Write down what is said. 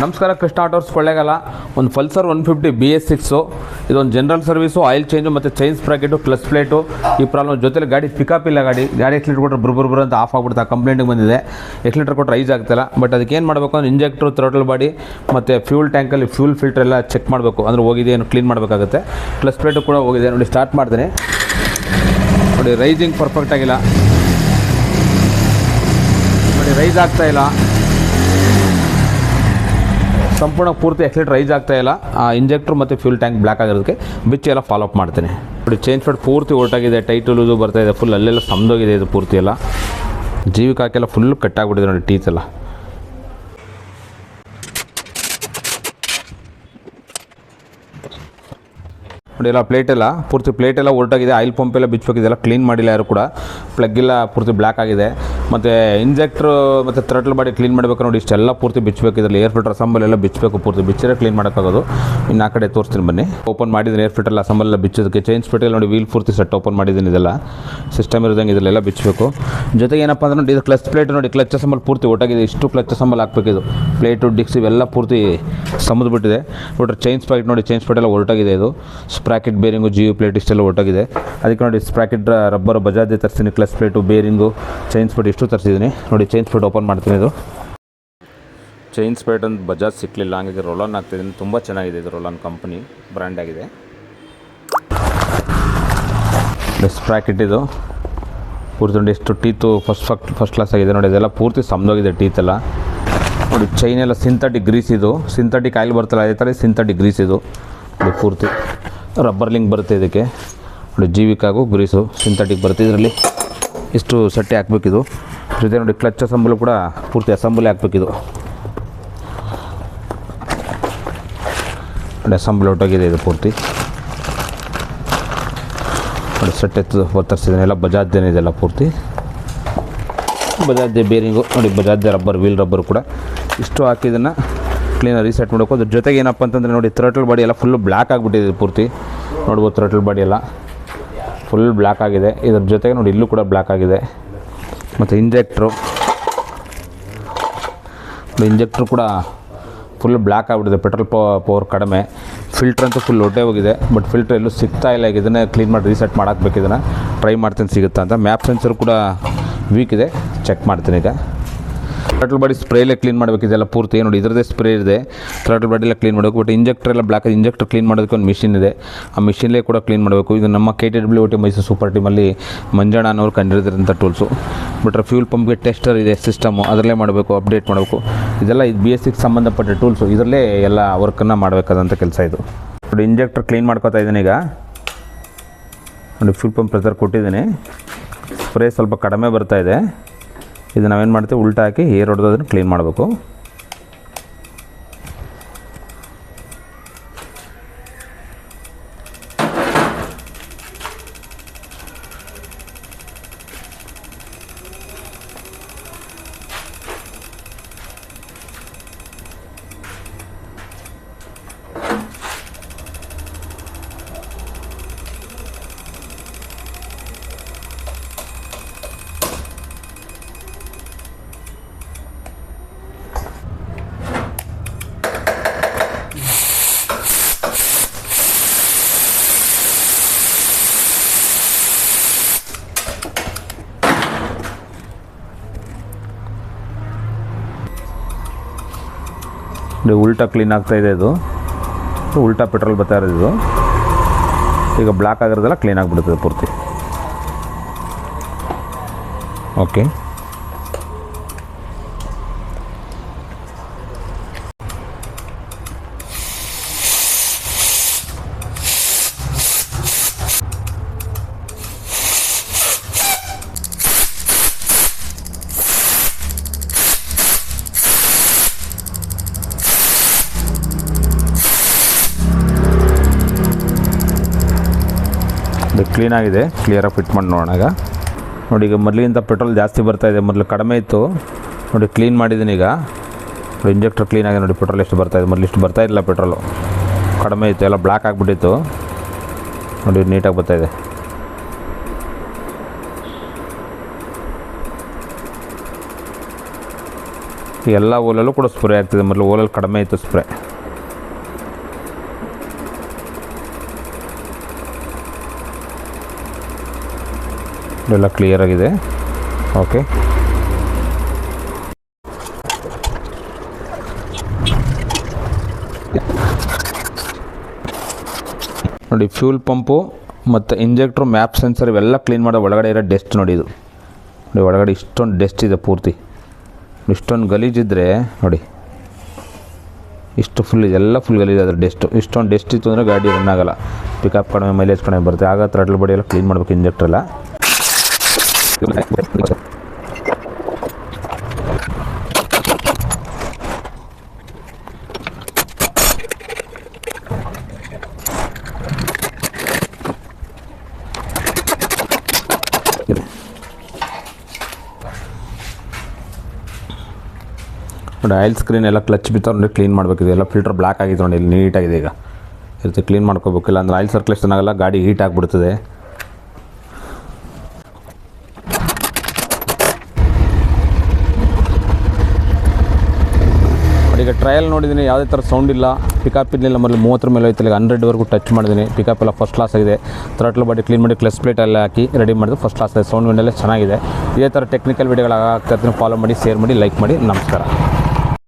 ನಮಸ್ಕಾರ, ಕೃಷ್ಣ ಆಟೋರ್ಸ್ ಕೊಳ್ಳೇಗಾಲ. ಒಂದು Pulsar 150 BS6 ಇದೊಂದು ಜನರಲ್ ಸರ್ವಿಸು, ಆಯಿಲ್ ಚೇಂಜು ಮತ್ತು ಚೈನ್ ಸ್ಪ್ರಾಕೆಟು, ಕ್ಲಚ್ ಪ್ಲೇಟು. ಈ ಪ್ರಾಬ್ಲಮ್ ಜೊತೆಲಿ ಗಾಡಿ ಪಿಕಪ್ ಇಲ್ಲ. ಗಾಡಿ ಎಕ್ಸಿಲೇಟರ್ ಕೊಟ್ಟರೆ ಬುರ್ಬುರ್ ಅಂತ ಆಫ್ ಆಗ್ಬಿಡುತ್ತೆ. ಕಂಪ್ಲೇಂಟಿಗೆ ಬಂದಿದೆ. ಎಕ್ಸಿಲೇಟರ್ ಕೊಟ್ಟರೆ ರೈಸ್ ಆಗ್ತಿಲ್ಲ. ಬಟ್ ಅದಕ್ಕೆ ಏನು ಮಾಡಬೇಕು ಅಂದ್ರೆ ಇಂಜೆಕ್ಟ್ರು, ಥ್ರೋಟಲ್ ಬಾಡಿ ಮತ್ತು ಫ್ಯೂಲ್ ಟ್ಯಾಂಕಲ್ಲಿ ಫ್ಯೂಲ್ ಫಿಲ್ಟರ್ ಎಲ್ಲ ಚೆಕ್ ಮಾಡಬೇಕು. ಅಂದರೆ ಹೋಗಿದೆ ಏನು ಕ್ಲೀನ್ ಮಾಡಬೇಕಾಗುತ್ತೆ. ಕ್ಲಚ್ ಪ್ಲೇಟು ಕೂಡ ಹೋಗಿದೆ. ನೋಡಿ, ಸ್ಟಾರ್ಟ್ ಮಾಡ್ತೀನಿ. ನೋಡಿ, ರೈಸಿಂಗ್ ಪರ್ಫೆಕ್ಟ್ ಆಗಿಲ್ಲ. ನೋಡಿ, ರೈಸ್ ಆಗ್ತಾಯಿಲ್ಲ. ಸಂಪೂರ್ಣ ಪೂರ್ತಿ ಎಕ್ಸಿಲೇಟರ್ ರೈಸ್ ಆಗ್ತಾಯಿಲ್ಲ. ಆ ಇಂಜೆಕ್ಟ್ರು ಮತ್ತು ಫ್ಯೂಲ್ ಟ್ಯಾಂಕ್ ಬ್ಲ್ಯಾಕ್ ಆಗಿರೋದಕ್ಕೆ ಬಿಚ್ಚಿ ಎಲ್ಲ ಫಾಲೋ ಅಪ್ ಮಾಡ್ತೀನಿ. ನೋಡಿ, ಚೇಂಜ್ ಪ್ಲೇಟ್ ಪೂರ್ತಿ ಹೊರಟಾಗಿದೆ. ಟೈಟು ಲೂಸು ಬರ್ತಾಯಿದೆ. ಫುಲ್ ಅಲ್ಲೆಲ್ಲ ಸಮದೋಗಿದೆ. ಇದು ಪೂರ್ತಿ ಎಲ್ಲ ಜೀವಿಕ ಹಾಕೆಲ್ಲ ಫುಲ್ ಕಟ್ಟಾಗ್ಬಿಟ್ಟಿದೆ. ನೋಡಿ, ಟೀತ್ ಎಲ್ಲ. ನೋಡಿ, ಎಲ್ಲ ಪ್ಲೇಟೆಲ್ಲ ಪೂರ್ತಿ ಪ್ಲೇಟೆಲ್ಲ ಹೊರಟಾಗಿದೆ. ಆಯಿಲ್ ಪಂಪೆಲ್ಲ ಬಿಚ್ಚಬೇಕಿದೆಲ್ಲ ಕ್ಲೀನ್ ಮಾಡಿಲ್ಲ ಯಾರು ಕೂಡ. ಪ್ಲಗ್ಗಿಲ್ಲ ಪೂರ್ತಿ ಬ್ಲ್ಯಾಕ್ ಆಗಿದೆ. ಮತ್ತು ಇಂಜೆಕ್ಟ್ರು ಮತ್ತು ಥ್ರಟಲ್ ಬಾಡಿ ಕ್ಲೀನ್ ಮಾಡಬೇಕು. ನೋಡಿ, ಇಷ್ಟೆಲ್ಲ ಪೂರ್ತಿ ಬಿಚ್ಚಬೇಕು. ಇದರಲ್ಲಿ ಏರ್ ಫಿಲ್ಟರ್ ಅಸಂಬಲ್ ಎಲ್ಲ ಬಿಚ್ಚಬೇಕು. ಪೂರ್ತಿ ಬಿಚ್ಚಿದ್ರೆ ಕ್ಲೀನ್ ಮಾಡೋಕ್ಕಾಗೋದು. ಇನ್ನು ಆ ಕಡೆ ತೋರಿಸ್ತೀನಿ ಬನ್ನಿ. ಓಪನ್ ಮಾಡಿದ್ದೀನಿ ಏರ್ ಫಿಲ್ಟರ್ ಅಸಂಬಲ್ ಎಲ್ಲ ಬಿಚ್ಚೋದಕ್ಕೆ. ಚೈನ್ ಸ್ಪೆಟಲ್ ನೋಡಿ, ವೀಲ್ ಪೂರ್ತಿ ಸೆಟ್ ಓಪನ್ ಮಾಡಿದ್ದೀನಿ. ಇದೆಲ್ಲ ಸಿಸ್ಟಮ್ ಇರೋದಂಗೆ ಇದರಲ್ಲೆಲ್ಲ ಬಿಚ್ಚಬೇಕು. ಜೊತೆಗೆ ಏನಪ್ಪ ಅಂದ್ರೆ ನೋಡಿ, ಇದು ಕ್ಲಚ್ ಪ್ಲೇಟ್ ನೋಡಿ, ಕ್ಲಚ್ ಅಸಂಬಲ್ ಪೂರ್ತಿ ಒಟ್ಟಾಗಿದೆ. ಇಷ್ಟು ಕ್ಲಚ್ ಅಸಂಬಲ್ ಹಾಕಬೇಕಿದು. ಪ್ಲೇಟು, ಡಿಕ್ಸ್ ಇವೆಲ್ಲ ಪೂರ್ತಿ ಸಮದ್ಬಿಟ್ಟಿದೆ. ನೋಡ್ರಿ, ಚೈನ್ ಸ್ಪ್ರಾಕೆಟ್ ನೋಡಿ, ಚೈನ್ ಸ್ಪೆಟ್ ಎಲ್ಲ ಹೊರಟಾಗಿದೆ. ಇದು ಸ್ಪ್ರಾಕೆಟ್, ಬೇರಿಂಗು, ಜಿಯೋ ಪ್ಲೇಟ್ ಇಷ್ಟೆಲ್ಲ ಹೊರಟಾಗಿದೆ. ಅದಕ್ಕೆ ನೋಡಿ, ಸ್ಪ್ರಾಕೆಟ್ ರಬ್ಬರ್ ಬಜಾಜ್ ತರಿಸ್ತೀನಿ. ಕ್ಲಚ್ ಪ್ಲೇಟು, ಬೇರಿಂಗು, ಚೈನ್ ಸ್ಪೆಟ್ ಇಷ್ಟು ತರಿಸಿದ್ದೀನಿ. ನೋಡಿ, ಚೈನ್ ಸ್ಪೆಟ್ ಓಪನ್ ಮಾಡ್ತೀನಿ. ಇದು ಚೈನ್ ಸ್ಪೆಟ್ ಅಂತ ಬಜಾಜ್ ಸಿಕ್ಕಲಿಲ್ಲ, ಹಂಗಾಗಿ ರೋಲಾನ್ ಹಾಕ್ತಿದ್ದೀನಿ. ತುಂಬ ಚೆನ್ನಾಗಿದೆ. ಇದು ರೋಲಾನ್ ಕಂಪನಿ ಬ್ರ್ಯಾಂಡ್ ಆಗಿದೆ. ಸ್ಪ್ರಾಕೆಟ್ ಇದು ಪೂರ್ತಿ ನೋಡಿ, ಎಷ್ಟು ಟೀತು ಫಸ್ಟ್ ಕ್ಲಾಸ್ ಆಗಿದೆ. ನೋಡಿ, ಇದೆಲ್ಲ ಪೂರ್ತಿ ಸಮದೋಗಿದೆ ಟೀತೆಲ್ಲ. ನೋಡಿ, ಚೈನ್ ಎಲ್ಲ ಸಿಂಥೆಟಿಕ್ ಗ್ರೀಸ್. ಇದು ಸಿಂಥೆಟಿಕ್ ಆಯಿಲ್ ಬರ್ತಲ್ಲ, ಅದೇ ಥರ ಸಿಂಥೆಟಿಕ್ ಗ್ರೀಸ್ ಇದು. ನೋಡಿ, ಪೂರ್ತಿ ರಬ್ಬರ್ ಲಿಂಕ್ ಬರುತ್ತೆ ಇದಕ್ಕೆ. ನೋಡಿ, ಜೀವಿಕಾಗೂ ಗ್ರೀಸು ಸಿಂಥೆಟಿಕ್ ಬರುತ್ತೆ. ಇದರಲ್ಲಿ ಇಷ್ಟು ಸಟ್ಟೆ ಹಾಕಬೇಕಿದು. ಜೊತೆ ನೋಡಿ, ಕ್ಲಚ್ ಅಸಂಬಲ್ ಕೂಡ ಪೂರ್ತಿ ಅಸಂಬಲೇ ಹಾಕಬೇಕಿದು. ನೋಡಿ, ಅಸಂಬಲ್ ಹೊರಟೋಗಿದೆ ಇದು ಪೂರ್ತಿ. ನೋಡಿ, ಸಟ್ಟೆ ತರಿಸಿದ್ದೀನಿ. ಎಲ್ಲ ಬಜಾಜ್ದೇನೆ ಇದೆಲ್ಲ ಪೂರ್ತಿ ಬಜಾಜ್ದೆ. ಬೇರಿಂಗು ನೋಡಿ, ಬಜಾಜ್ದೆ ರಬ್ಬರ್, ವೀಲ್ ರಬ್ಬರ್ ಕೂಡ ಇಷ್ಟು ಹಾಕಿದ್ದನ್ನು ಕ್ಲೀನಾಗಿ ರೀಸೆಟ್ ಮಾಡಬೇಕು. ಅದ್ರ ಜೊತೆಗೆ ಏನಪ್ಪ ಅಂತಂದರೆ ನೋಡಿ, ಥ್ರಟಲ್ ಬಾಡಿ ಎಲ್ಲ ಫುಲ್ಲು ಬ್ಲ್ಯಾಕ್ ಆಗಿಬಿಟ್ಟಿದೆ ಪೂರ್ತಿ. ನೋಡ್ಬೋದು, ಥ್ರಟಲ್ ಬಾಡಿ ಎಲ್ಲ ಫುಲ್ ಬ್ಲ್ಯಾಕ್ ಆಗಿದೆ. ಇದ್ರ ಜೊತೆಗೆ ನೋಡಿ, ಇಲ್ಲೂ ಕೂಡ ಬ್ಲ್ಯಾಕ್ ಆಗಿದೆ. ಮತ್ತು ಇಂಜೆಕ್ಟ್ರು ಕೂಡ ಫುಲ್ ಬ್ಲ್ಯಾಕ್ ಆಗಿಬಿಟ್ಟಿದೆ. ಪೆಟ್ರೋಲ್ ಪವರ್ ಕಡಿಮೆ. ಫಿಲ್ಟ್ರ್ ಅಂತೂ ಫುಲ್ ಹೊಟ್ಟೆ ಹೋಗಿದೆ. ಬಟ್ ಫಿಲ್ಟ್ರ್ ಎಲ್ಲೂ ಸಿಗ್ತಾ ಇಲ್ಲ. ಈಗ ಇದನ್ನೇ ಕ್ಲೀನ್ ಮಾಡಿ ರೀಸೆಟ್ ಮಾಡಾಕಬೇಕು. ಇದನ್ನು ಟ್ರೈ ಮಾಡ್ತೀನಿ ಸಿಗುತ್ತಾ ಅಂತ. ಮ್ಯಾಪ್ ಸೆನ್ಸರ್ ಕೂಡ ವೀಕ್ ಇದೆ, ಚೆಕ್ ಮಾಡ್ತೀನಿ ಈಗ. ಥ್ರಟಲ್ ಬಾಡಿ ಸ್ಪ್ರೇಲೇ ಕ್ಲೀನ್ ಮಾಡಬೇಕು. ಇದೆಲ್ಲ ಪೂರ್ತಿ ನೋಡಿ, ಇದರದೇ ಸ್ಪ್ರೇ ಇದೆ. ಥ್ರಟಲ್ ಬಾಡಿ ಎಲ್ಲ ಕ್ಲೀನ್ ಮಾಡಬೇಕು. ಬಟ್ ಇಂಜೆಕ್ಟರ್ ಎಲ್ಲ ಬ್ಲ್ಯಾಕ್. ಇಂಜೆಕ್ಟರ್ ಕ್ಲೀನ್ ಮಾಡೋದಕ್ಕೆ ಒಂದು ಮಿಷಿನ್ ಇದೆ. ಆ ಮಿಷಿನ್ಲೇ ಕೂಡ ಕ್ಲೀನ್ ಮಾಡಬೇಕು. ಇದು ನಮ್ಮ KTWOT ಮೈಸೂರು ಸೂಪರ್ ಟೀಮಲ್ಲಿ ಮಂಜಣ್ಣ ಅನ್ನೋರು ಕಂಡಿಡಿದಿರೋಂಥ ಟೂಲ್ಸು. ಬಿಟ್ಟರೆ ಫ್ಯೂಲ್ ಪಂಪ್ಗೆ ಟೆಸ್ಟರ್ ಇದೆ, ಸಿಸ್ಟಮು, ಅದರಲ್ಲೇ ಮಾಡಬೇಕು, ಅಪ್ಡೇಟ್ ಮಾಡಬೇಕು. ಇದೆಲ್ಲ ಇದು BS6 ಸಂಬಂಧಪಟ್ಟ ಟೂಲ್ಸು. ಇದರಲ್ಲೇ ಎಲ್ಲ ವರ್ಕನ್ನು ಮಾಡಬೇಕಾದಂಥ ಕೆಲಸ ಇದು. ನೋಡಿ, ಇಂಜೆಕ್ಟರ್ ಕ್ಲೀನ್ ಮಾಡ್ಕೊತಾ ಇದ್ದೀನಿ ಈಗ. ನೋಡಿ, ಫ್ಯೂಲ್ ಪಂಪ್ ಪ್ರೆಷರ್ ಕೊಟ್ಟಿದ್ದೀನಿ. ಸ್ಪ್ರೇ ಸ್ವಲ್ಪ ಕಡಿಮೆ ಬರ್ತಾಯಿದೆ. ಇದು ನಾವೇನು ಮಾಡ್ತೀವಿ, ಉಲ್ಟಾ ಹಾಕಿ ಏರ್ ಹೊಡೆದೋದನ್ನು ಕ್ಲೀನ್ ಮಾಡಬೇಕು. ಉಲ್ಟಾ ಕ್ಲೀನ್ ಆಗ್ತಾಯಿದೆ. ಇದು ಉಲ್ಟಾ ಪೆಟ್ರೋಲ್ ಬರ್ತಾ ಇರೋದು. ಇದು ಈಗ ಬ್ಲ್ಯಾಕ್ ಆಗಿರೋದೆಲ್ಲ ಕ್ಲೀನ್ ಆಗಿಬಿಡುತ್ತದೆ ಪೂರ್ತಿ. ಓಕೆ, ಇದು ಕ್ಲೀನಾಗಿದೆ. ಕ್ಲಿಯರಾಗಿ ಫಿಟ್ ಮಾಡಿ ನೋಡೋಣ ಈಗ. ನೋಡಿ, ಈಗ ಮೊದಲಿಗಿಂತ ಪೆಟ್ರೋಲ್ ಜಾಸ್ತಿ ಬರ್ತಾಯಿದೆ. ಮೊದಲು ಕಡಿಮೆ ಇತ್ತು. ನೋಡಿ, ಕ್ಲೀನ್ ಮಾಡಿದ್ದೀನಿ ಈಗ. ನೋಡಿ, ಇಂಜೆಕ್ಟರ್ ಕ್ಲೀನಾಗಿದೆ. ನೋಡಿ, ಪೆಟ್ರೋಲ್ ಎಷ್ಟು ಬರ್ತಾಯಿದೆ. ಮೊದಲು ಇಷ್ಟು ಬರ್ತಾಯಿರಲಿಲ್ಲ, ಪೆಟ್ರೋಲು ಕಡಿಮೆ ಇತ್ತು. ಎಲ್ಲ ಬ್ಲ್ಯಾಕ್ ಆಗಿಬಿಟ್ಟಿತ್ತು. ನೋಡಿ, ನೀಟಾಗಿ ಬರ್ತಾಯಿದೆ. ಎಲ್ಲ ಓಲಲ್ಲೂ ಕೂಡ ಸ್ಪ್ರೇ ಆಗ್ತಿದೆ. ಮೊದಲು ಓಲಲ್ಲಿ ಕಡಿಮೆ ಇತ್ತು ಸ್ಪ್ರೇ. ಎಲ್ಲ ಕ್ಲಿಯರ್ ಆಗಿದೆ. ಓಕೆ, ನೋಡಿ ಫ್ಯೂಲ್ ಪಂಪು ಮತ್ತು ಇಂಜೆಕ್ಟ್ರು, ಮ್ಯಾಪ್ ಸೆನ್ಸರ್ ಇವೆಲ್ಲ ಕ್ಲೀನ್ ಮಾಡೋ ಒಳಗಡೆ ಇರೋ ಡೆಸ್ಟ್ ನೋಡಿ. ಇದು ನೋಡಿ ಒಳಗಡೆ ಇಷ್ಟೊಂದು ಡೆಸ್ಟ್ ಇದೆ ಪೂರ್ತಿ. ಇಷ್ಟೊಂದು ಗಲೀಜಿದ್ರೆ ನೋಡಿ, ಇಷ್ಟು ಫುಲ್ ಇದೆಲ್ಲ ಫುಲ್ ಗಲೀಜು ಅದ್ರ ಡೆಸ್ಟು. ಇಷ್ಟೊಂದು ಡೆಸ್ಟ್ ಇತ್ತು ಅಂದರೆ ಗಾಡಿ ರನ್ ಆಗೋಲ್ಲ. ಪಿಕಪ್ ಕಡಿಮೆ, ಮೈಲೇಜ್ ಕಡಿಮೆ ಬರುತ್ತೆ. ಆಗ ಥ್ರಾಟಲ್ ಬಾಡಿ ಎಲ್ಲ ಕ್ಲೀನ್ ಮಾಡಬೇಕು ಇಂಜೆಕ್ಟ್ರೆಲ್ಲ. ನೋಡಿ ಆಯಿಲ್ ಸ್ಕ್ರೀನ್ ಎಲ್ಲ ಕ್ಲಚ್ ಬಿತ್ತು ನೋಡಿ ಕ್ಲೀನ್ ಮಾಡಬೇಕಿದೆ. ಎಲ್ಲ ಫಿಲ್ಟರ್ ಬ್ಲ್ಯಾಕ್ ಆಗಿತ್ತು ನೋಡಿ, ಇಲ್ಲಿ ನೀಟಾಗಿದೆ. ಈಗ ಈ ರೀತಿ ಕ್ಲೀನ್ ಮಾಡ್ಕೋಬೇಕಿಲ್ಲ ಅಂದರೆ ಆಯಿಲ್ ಸರ್ಕ್ಯುಲೇಷನ್ ಆಗಲ್ಲ, ಗಾಡಿ ಹೀಟ್ ಆಗಿಬಿಡ್ತದೆ. ಈಗ ಟ್ರಯಲ್ ನೋಡಿದ್ದೀನಿ, ಯಾವುದೇ ಥರ ಸೌಂಡ್ ಇಲ್ಲ, ಪಿಕಪ್ ಇರಲಿಲ್ಲ. ಮೊದಲು 30 ಮೇಲೆ ಹೋಯ್ತು, ಈಗ 100ವರೆಗೂ ಟಚ್ ಮಾಡಿದ್ದೀನಿ. ಪಿಕಪ್ ಎಲ್ಲ ಫಸ್ಟ್ ಕ್ಲಾಸ್ ಆಗಿದೆ. ಥ್ರಾಟಲ್ ಬಾಡಿ ಕ್ಲೀನ್ ಮಾಡಿ ಕ್ಲಚ್ ಪ್ಲೇಟ್ ಎಲ್ಲ ಹಾಕಿ ರೆಡಿ ಮಾಡಿದ್ದು ಫಸ್ಟ್ ಕ್ಲಾಸ್ ಆಗಿದೆ. ಸೌಂಡ್ ವಿಂಡೆಲ್ಲ ಚೆನ್ನಾಗಿದೆ. ಇದೇ ಥರ ಟೆಕ್ನಿಕಲ್ ವೀಡಿಯೋಗಳು ಆಗ್ತಾ ಇರ್ತೀನಿ. ಫಾಲೋ ಮಾಡಿ, ಶೇರ್ ಮಾಡಿ, ಲೈಕ್ ಮಾಡಿ. ನಮಸ್ಕಾರ.